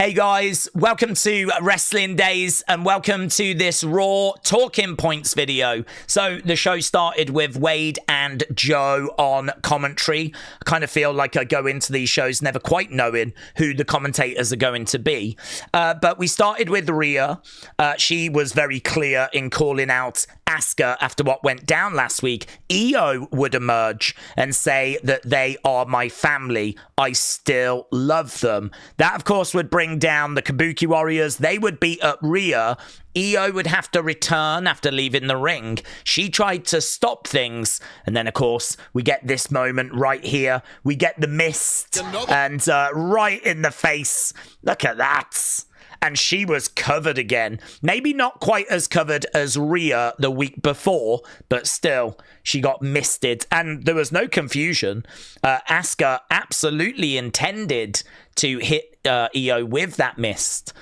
Hey guys, welcome to Wrestling Days and welcome to this Raw Talking Points video. So the show started with Wade and Joe on commentary. I kind of feel like I go into these shows never quite knowing who the commentators are going to be. But we started with Rhea. She was very clear in calling out Asuka after what went down last week. Iyo would emerge and say that they are my family. I still love them. That, of course, would bring down the Kabuki Warriors. They would beat up Rhea. Iyo would have to return after leaving the ring. She tried to stop things. And then, of course, we get this moment right here. We get the mist and right in the face. Look at that. And she was covered again. Maybe not quite as covered as Rhea the week before, but still, she got misted. And there was no confusion. Asuka absolutely intended to hit Iyo with that mist.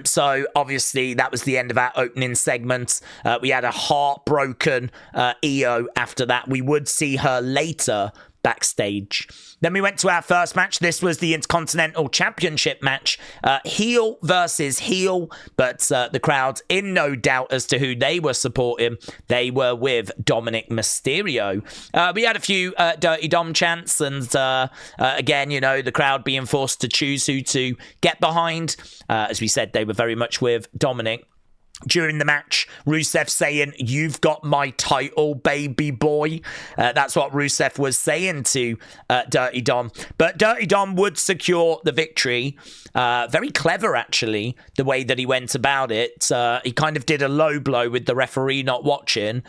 So, obviously, that was the end of our opening segment. We had a heartbroken Iyo after that. We would see her later backstage. Then we went to our first match. This was the Intercontinental Championship match. Heel versus heel, but the crowd in no doubt as to who they were supporting. They were with Dominik Mysterio. We had a few Dirty Dom chants, and again, you know, the crowd being forced to choose who to get behind. As we said, they were very much with Dominik. During the match, Rusev saying, "You've got my title, baby boy." That's what Rusev was saying to Dirty Dom. But Dirty Dom would secure the victory. Very clever, actually, the way that he went about it. He kind of did a low blow with the referee not watching,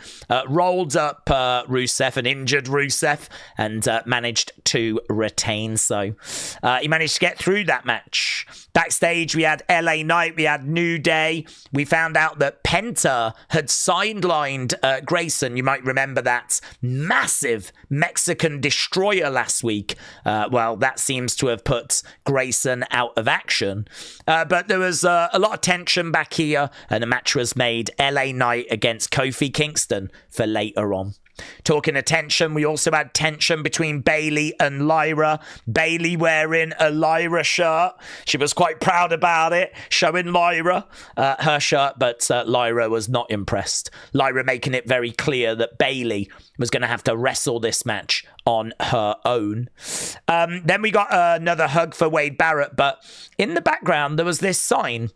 rolled up Rusev, an injured Rusev, and managed to retain. So he managed to get through that match. Backstage, we had LA Knight, we had New Day. We found out that Penta had sidelined Grayson. You might remember that massive Mexican destroyer last week. Well, that seems to have put Grayson out of action. But there was a lot of tension back here, and a match was made. LA Knight against Kofi Kingston for later on. Talking of tension, we also had tension between Bayley and Lyra. Bayley wearing a Lyra shirt. She was quite proud about it, showing Lyra her shirt, but Lyra was not impressed. Lyra making it very clear that Bayley was going to have to wrestle this match on her own. Then we got another hug for Wade Barrett, but in the background there was this sign.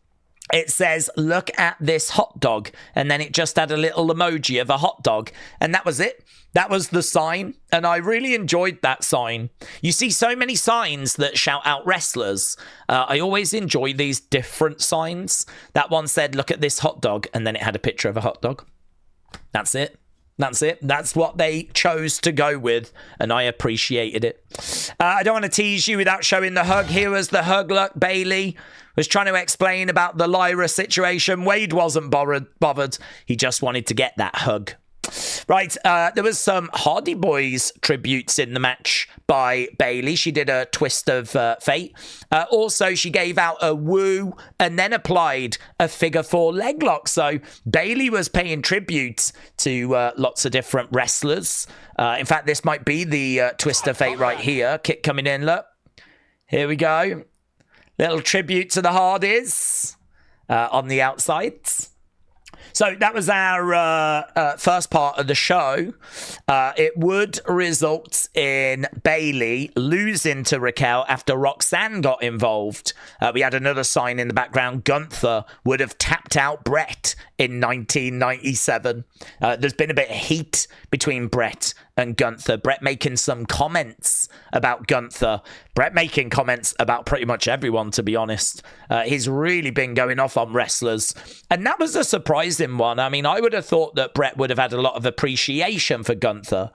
It says, "Look at this hot dog." And then it just had a little emoji of a hot dog. And that was it. That was the sign. And I really enjoyed that sign. You see so many signs that shout out wrestlers. I always enjoy these different signs. That one said, "Look at this hot dog." And then it had a picture of a hot dog. That's it. That's it. That's what they chose to go with, and I appreciated it. I don't want to tease you without showing the hug. Here was the hug. Look, Bayley was trying to explain about the Lyra situation. Wade wasn't bothered. He just wanted to get that hug. Right, there was some Hardy Boys tributes in the match by Bayley. She did a twist of fate. Also, she gave out a woo and then applied a figure four leg lock. So Bayley was paying tribute to lots of different wrestlers. In fact, this might be the twist of fate right here. Kick coming in, look. Here we go. Little tribute to the Hardys on the outside. So that was our first part of the show. It would result in Bayley losing to Raquel after Roxanne got involved. We had another sign in the background. Gunther would have tapped out Bret in 1997. There's been a bit of heat between Bret and Gunther. Bret making some comments about Gunther. Bret making comments about pretty much everyone, to be honest. He's really been going off on wrestlers. And that was a surprising one. I mean, I would have thought that Bret would have had a lot of appreciation for Gunther.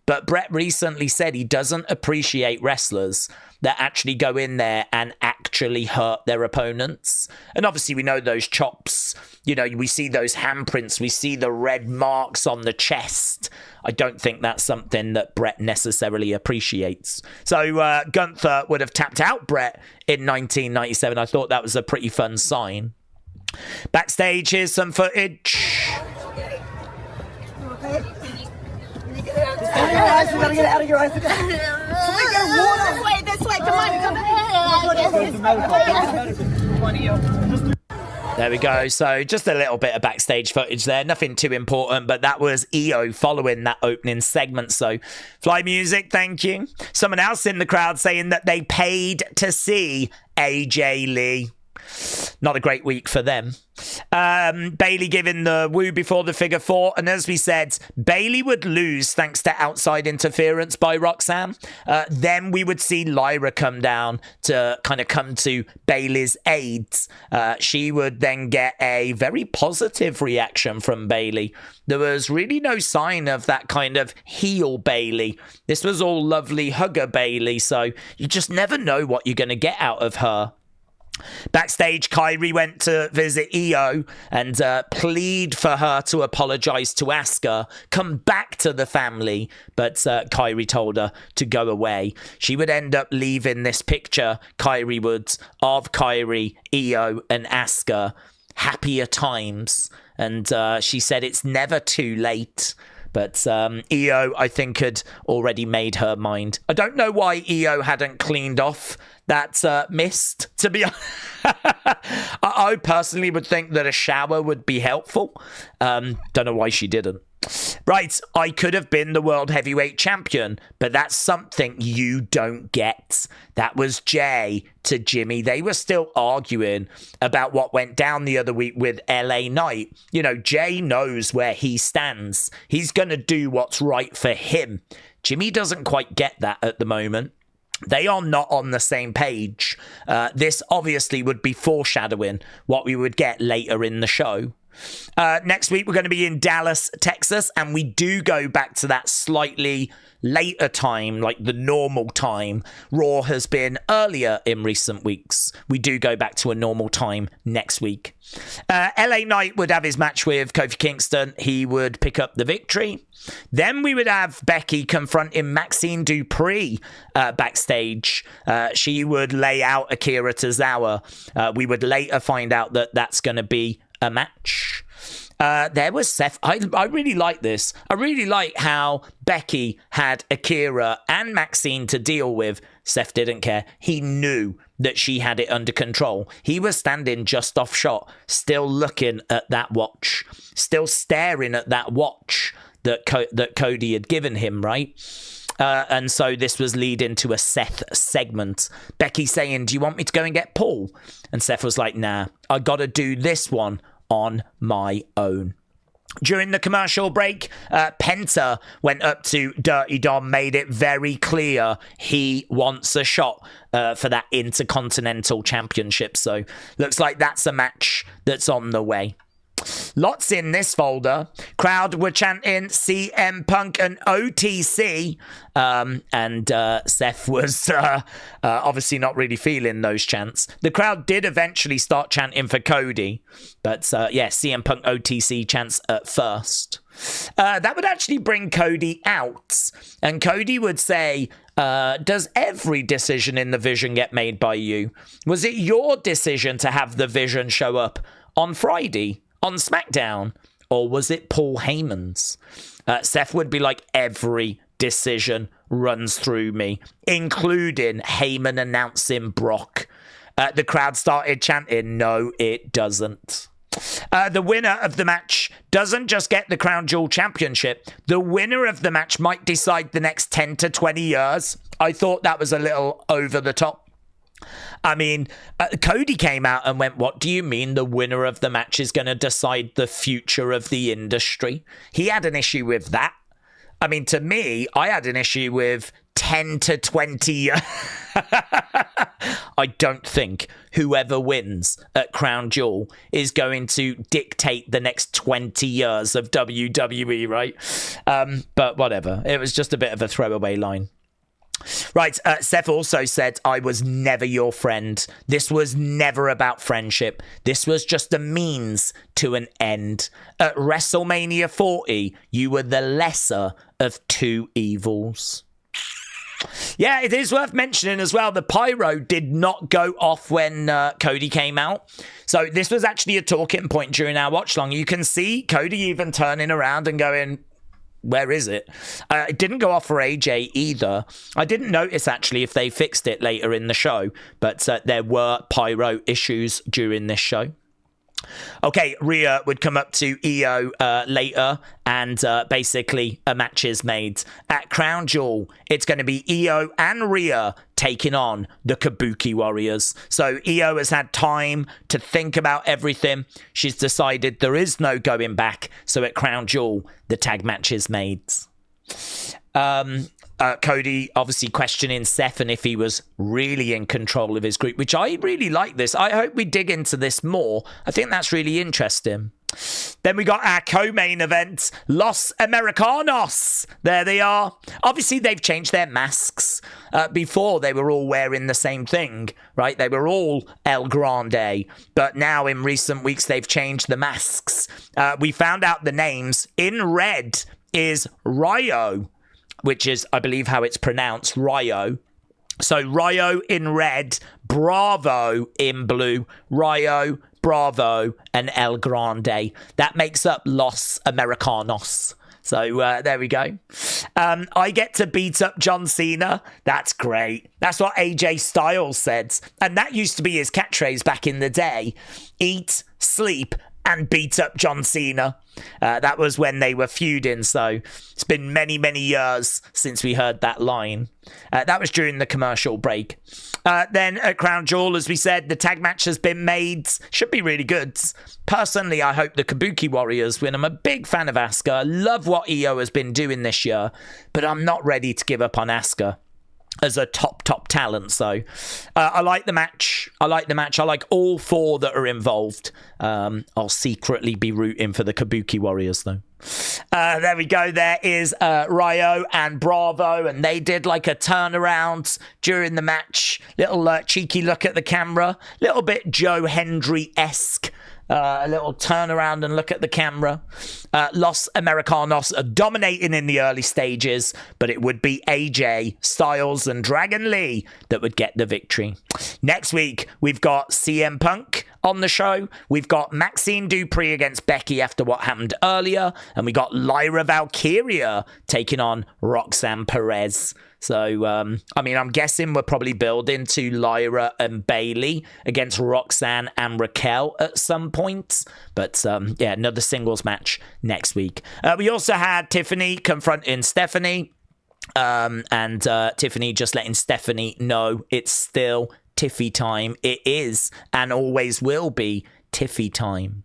But Bret recently said he doesn't appreciate wrestlers that actually go in there and actually hurt their opponents. And obviously we know those chops, you know, we see those handprints, we see the red marks on the chest. I don't think that's something that Bret necessarily appreciates. So Gunther would have tapped out Bret in 1997. I thought that was a pretty fun sign. Backstage, here's some footage. We gotta get out of your eyes. This way, come on. Come There we go. So just a little bit of backstage footage there. Nothing too important, but that was Iyo following that opening segment. So fly music, thank you. Someone else in the crowd saying that they paid to see AJ Lee. Not a great week for them. Bayley giving the woo before the figure four. And as we said, Bayley would lose thanks to outside interference by Roxanne. Then we would see Lyra come down to kind of come to Bayley's aid. She would then get a very positive reaction from Bayley. There was really no sign of that kind of heel Bayley. This was all lovely hugger Bayley. So you just never know what you're going to get out of her. Backstage, Kairi went to visit Iyo and plead for her to apologize to Asuka, come back to the family, but Kairi told her to go away. She would end up leaving this picture, Kairi would, of Kairi, Iyo and Asuka, happier times, and she said it's never too late. But Iyo, I think, had already made her mind. I don't know why Iyo hadn't cleaned off that mist, to be honest. I personally would think that a shower would be helpful. Don't know why she didn't. Right, I could have been the World Heavyweight Champion, but that's something you don't get. That was Jey to Jimmy. They were still arguing about what went down the other week with LA Knight. You know, Jey knows where he stands. He's going to do what's right for him. Jimmy doesn't quite get that at the moment. They are not on the same page. This obviously would be foreshadowing what we would get later in the show. Next week, we're going to be in Dallas, Texas, and we do go back to that slightly later time, like the normal time. Raw has been earlier in recent weeks. We do go back to a normal time next week. LA Knight would have his match with Kofi Kingston. He would pick up the victory. Then we would have Becky confronting Maxxine Dupri backstage. She would lay out Akira Tozawa. We would later find out that that's going to be a match. There was Seth. I really like this. I really like how Becky had Akira and Maxxine to deal with. Seth didn't care. He knew that she had it under control. He was standing just off shot, still looking at that watch, still staring at that watch that Cody had given him, right? And so this was leading to a Seth segment. Becky saying, do you want me to go and get Paul? And Seth was like, nah, I got to do this one on my own. During the commercial break, Penta went up to Dirty Dom, made it very clear he wants a shot for that Intercontinental Championship. So looks like that's a match that's on the way. Lots in this folder. Crowd were chanting CM Punk and OTC. And Seth was obviously not really feeling those chants. The crowd did eventually start chanting for Cody. But yeah, CM Punk OTC chants at first. That would actually bring Cody out. And Cody would say, does every decision in the Vision get made by you? Was it your decision to have the Vision show up on Friday on SmackDown, or was it Paul Heyman's? Seth would be like, every decision runs through me, including Heyman announcing Brock. The crowd started chanting, no, it doesn't. The winner of the match doesn't just get the Crown Jewel Championship. The winner of the match might decide the next 10 to 20 years. I thought that was a little over the top. I mean, Cody came out and went, what do you mean the winner of the match is going to decide the future of the industry? He had an issue with that. I mean, to me, I had an issue with 10 to 20. I don't think whoever wins at Crown Jewel is going to dictate the next 20 years of WWE, right? But whatever. It was just a bit of a throwaway line. Right, Seth also said, I was never your friend. This was never about friendship. This was just a means to an end. At WrestleMania 40, you were the lesser of two evils. Yeah, it is worth mentioning as well, the Pyro did not go off when Cody came out. So this was actually a talking point during our watch long. You can see Cody even turning around and going, where is it? It didn't go off for AJ either. I didn't notice, actually, if they fixed it later in the show, but there were pyro issues during this show. Okay, Rhea would come up to Iyo later, and basically a match is made. At Crown Jewel, it's going to be Iyo and Rhea taking on the Kabuki Warriors. So Iyo has had time to think about everything. She's decided there is no going back. So at Crown Jewel, the tag match is made. Cody obviously questioning Seth and if he was really in control of his group, which I really like this. I hope we dig into this more. I think that's really interesting. Then we got our co-main event, Los Americanos. There they are. Obviously, they've changed their masks. Before, they were all wearing the same thing, right? They were all El Grande. But now, in recent weeks, they've changed the masks. We found out the names. In red is Rayo, which is, I believe, how it's pronounced, Rayo. So Rayo in red, Bravo in blue, Rayo, Bravo, and El Grande. That makes up Los Americanos. So there we go. I get to beat up John Cena. That's great. That's what AJ Styles said. And that used to be his catchphrase back in the day. Eat, sleep, and beat up John Cena. That was when they were feuding, so it's been many, many years since we heard that line. That was during the commercial break. Then at Crown Jewel, as we said, the tag match has been made. Should be really good. Personally, I hope the Kabuki Warriors win. I'm a big fan of Asuka. I love what Iyo has been doing this year, but I'm not ready to give up on Asuka as a top talent. So I like the match. I like all four that are involved. I'll secretly be rooting for the Kabuki Warriors, though. There we go. There is Rayo and Bravo, and they did like a turnaround during the match. Little cheeky look at the camera. Little bit Joe Hendry-esque. A little turn around and look at the camera. Los Americanos are dominating in the early stages, but it would be AJ Styles and Dragon Lee that would get the victory. Next week, we've got CM Punk on the show. We've got Maxxine Dupri against Becky after what happened earlier. And we got Lyra Valkyria taking on Roxanne Perez. So, I mean, I'm guessing we're probably building to Lyra and Bayley against Roxanne and Raquel at some point. But, yeah, another singles match next week. We also had Tiffany confronting Stephanie. And Tiffany just letting Stephanie know it's still Tiffy time. It is and always will be Tiffy time.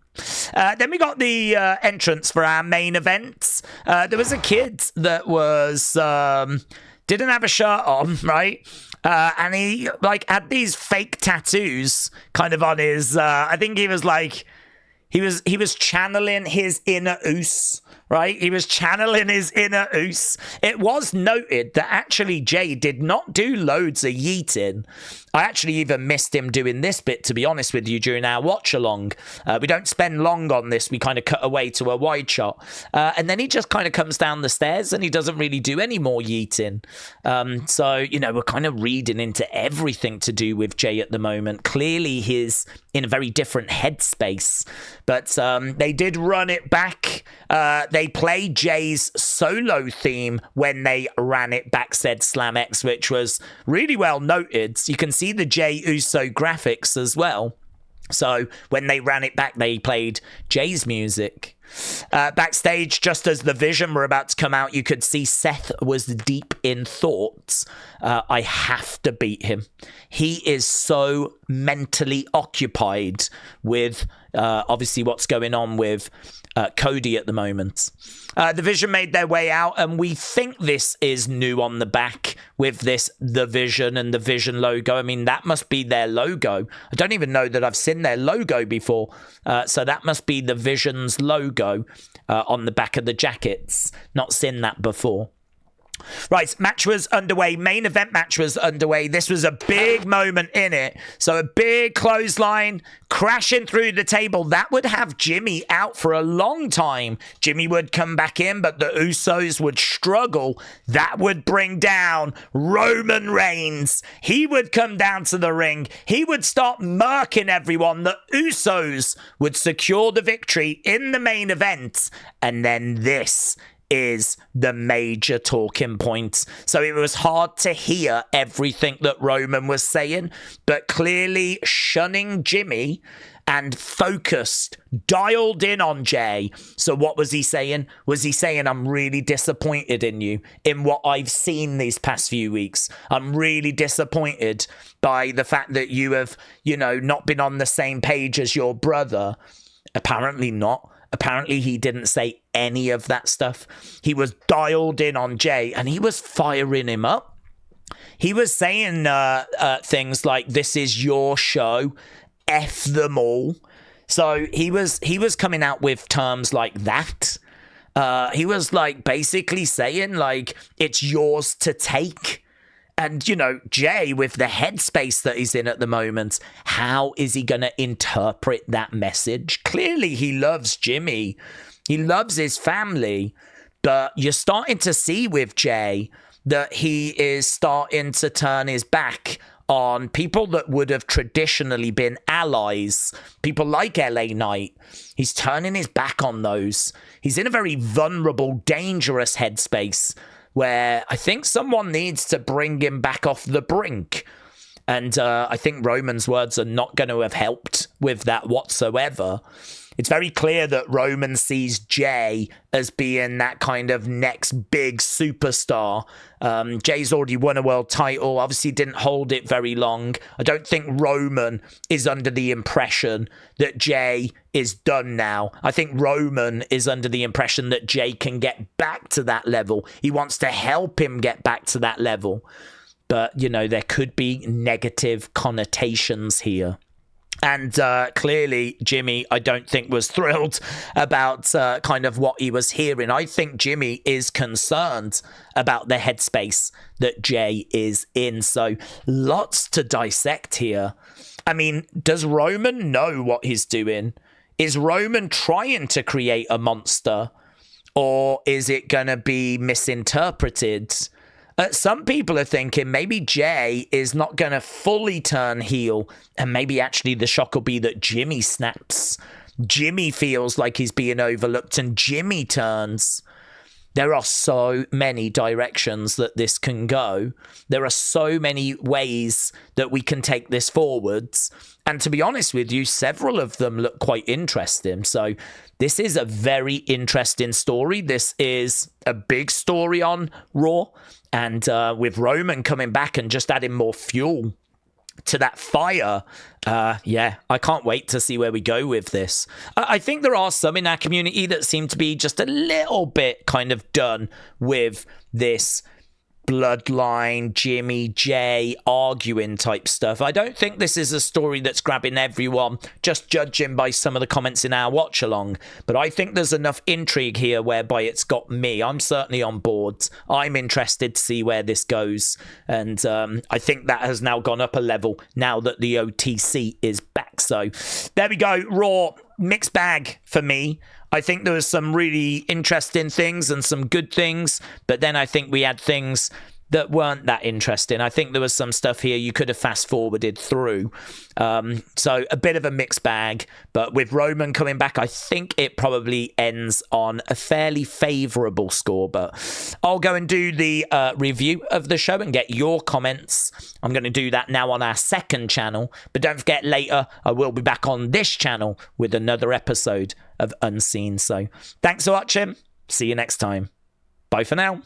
Then we got the entrance for our main event. There was a kid that was... didn't have a shirt on, right? And he like had these fake tattoos kind of on his, I think he was like, he was channeling his inner Uso, right? He was channeling his inner Uso. It was noted that actually Jey did not do loads of yeeting. I actually even missed him doing this bit, to be honest with you, during our watch-along. We don't spend long on this. We kind of cut away to a wide shot. And then he just kind of comes down the stairs and he doesn't really do any more yeeting. So, you know, we're kind of reading into everything to do with Jey at the moment. Clearly, he's in a very different headspace. But they did run it back. They played Jey's solo theme when they ran it back, said Slam X, which was really well noted. You can see the Jey Uso graphics as well. So when they ran it back, they played Jey's music. Backstage, just as the Vision were about to come out, you could see Seth was deep in thoughts. I have to beat him. He is so mentally occupied with obviously what's going on with Cody at the moment. The Vision made their way out, and we think this is new on the back with this The Vision and the Vision logo. I mean, that must be their logo. I don't even know that I've seen their logo before. So that must be the Vision's logo on the back of the jackets. Not seen that before. Right, match was underway. Main event match was underway. This was a big moment in it. So a big clothesline crashing through the table. That would have Jimmy out for a long time. Jimmy would come back in, but the Usos would struggle. That would bring down Roman Reigns. He would come down to the ring. He would start murking everyone. The Usos would secure the victory in the main event. And then this is the major talking point. So it was hard to hear everything that Roman was saying, but clearly shunning Jimmy and focused, dialed in on Jey. So what was he saying? Was he saying, I'm really disappointed in you, in what I've seen these past few weeks. I'm really disappointed by the fact that you have, not been on the same page as your brother. Apparently not. Apparently he didn't say any of that stuff. He was dialed in on Jey and he was firing him up. He was saying things like, this is your show, F them all. So he was coming out with terms like that. He was basically saying it's yours to take. And, Jey, with the headspace that he's in at the moment, how is he going to interpret that message? Clearly, he loves Jimmy. He loves his family. But you're starting to see with Jey that he is starting to turn his back on people that would have traditionally been allies, people like LA Knight. He's turning his back on those. He's in a very vulnerable, dangerous headspace where I think someone needs to bring him back off the brink. And I think Roman's words are not going to have helped with that whatsoever. It's very clear that Roman sees Jey as being that kind of next big superstar. Jey's already won a world title, obviously didn't hold it very long. I don't think Roman is under the impression that Jey is done now. I think Roman is under the impression that Jey can get back to that level. He wants to help him get back to that level. But, there could be negative connotations here. And clearly, Jimmy, I don't think was thrilled about kind of what he was hearing. I think Jimmy is concerned about the headspace that Jey is in. So lots to dissect here. I mean, does Roman know what he's doing? Is Roman trying to create a monster? Or is it going to be misinterpreted? Some people are thinking maybe Jey is not going to fully turn heel, and maybe actually the shock will be that Jimmy snaps. Jimmy feels like he's being overlooked and Jimmy turns. There are so many directions that this can go. There are so many ways that we can take this forwards. And to be honest with you, several of them look quite interesting. So this is a very interesting story. This is a big story on Raw. And with Roman coming back and just adding more fuel to that fire, I can't wait to see where we go with this. I think there are some in our community that seem to be just a little bit kind of done with this bloodline, Jimmy, Jey arguing type stuff. I don't think this is a story that's grabbing everyone, just judging by some of the comments in our watch along. But I think there's enough intrigue here whereby it's got me. I'm certainly on board. I'm interested to see where this goes. And I think that has now gone up a level now that the OTC is back. So there we go. Raw, mixed bag for me. I think there was some really interesting things and some good things, but then I think we had things that weren't that interesting. I think there was some stuff here you could have fast forwarded through. So a bit of a mixed bag, but with Roman coming back, I think it probably ends on a fairly favourable score, but I'll go and do the review of the show and get your comments. I'm going to do that now on our second channel, but don't forget later, I will be back on this channel with another episode of Unseen. So thanks for watching. See you next time. Bye for now.